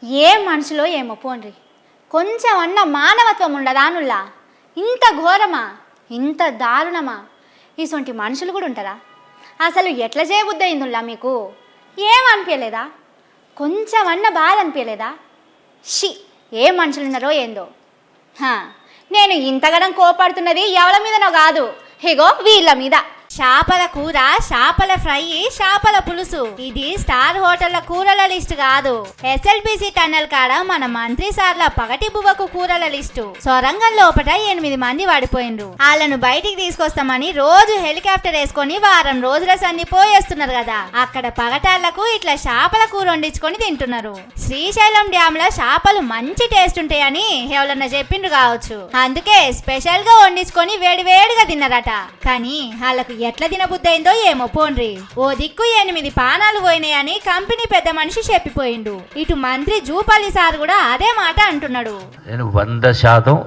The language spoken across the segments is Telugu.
ఏ మనుషులో ఏమో పోండ్రి, కొంచెం అన్న మానవత్వం ఉండదా అనుల్లా? ఇంత ఘోరమా, ఇంత దారుణమా? ఇటువంటి మనుషులు కూడా ఉంటారా? అసలు ఎట్లా చేయబుద్ధి అయిందిలా మీకు? ఏం అనిపించలేదా? కొంచెం అన్న బాధ అనిపించలేదా? షీ, ఏ మనుషులు ఉన్నారో ఏందో. నేను ఇంతగడం కోపడుతున్నది ఎవరి మీదనో కాదు, ఇగో వీళ్ళ మీద. చేపల కూర, చేపల ఫ్రై, చేపల పులుసు. ఇది స్టార్ హోటళ్ల కూరల లిస్ట్ కాదు. ఎస్ఎల్బిసి టన్నెల్ కాడ మన మంత్రి సార్ల పగటి బువ్వకు కూరల లిస్టు. సొరంగం లోపట 8 మంది పడిపోయిండ్రు. వాళ్ళను బయటికి తీసుకొస్తామని రోజు హెలికాప్టర్ వేసుకొని వారం రోజుల సంది పోయేస్తున్నారు కదా. అక్కడ పగటాళ్లకు ఇట్లా చేపల కూర వండించుకొని తింటున్నారు. శ్రీశైలం డ్యామ్ లో చేపలు మంచి టేస్ట్ ఉంటాయని ఎవరన్నా చెప్పిండ్రు కావచ్చు. అందుకే స్పెషల్ గా వండించుకొని వేడివేడిగా తిన్నారట. కానీ వాళ్ళకు ఎట్లా తినబుద్ధి అయిందో ఏమో పోండ్రి. ఓ దిక్కు 8 పానాలు పోయినాయని కంపెనీ పెద్ద మనిషి చెప్పిపోయిండు. ఇటు మంత్రి జూపల్లి సార్ కూడా అదే మాట అంటున్నాడు. నేను 100%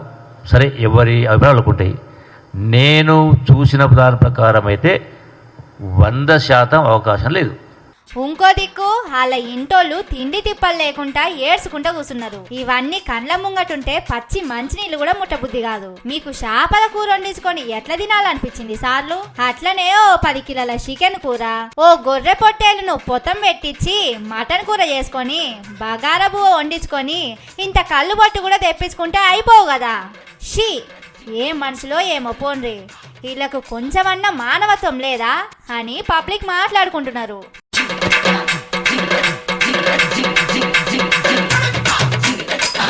సరే, ఎవరి అభిప్రాయాలు ఉంటాయి. నేను చూసిన దాని ప్రకారం అయితే 100% అవకాశం లేదు. ఇంకో దిక్కు వాళ్ళ ఇంటోళ్ళు తిండి తిప్పలు లేకుండా ఏడ్చుకుంటా కూర్చున్నారు. ఇవన్నీ కండ్ల ముంగటుంటే పచ్చి మంచినీళ్ళు కూడా ముట్టబుద్ధి కాదు. మీకు చేపల కూర వండించుకొని ఎట్లా తినాలనిపించింది సార్లు? అట్లనే ఓ 10 కిలోల చికెన్ కూర, ఓ గొర్రె పొట్టేలును పొతం పెట్టించి మటన్ కూర చేసుకొని బగారా బువ్వ వండించుకొని ఇంత కళ్ళు బొట్టు కూడా తెప్పించుకుంటే అయిపోవు కదా. షీ, ఏ మనుషులో ఏమో పోండ్రి. వీళ్ళకు కొంచెమన్నా మానవత్వం లేదా అని పబ్లిక్ మాట్లాడుకుంటున్నారు.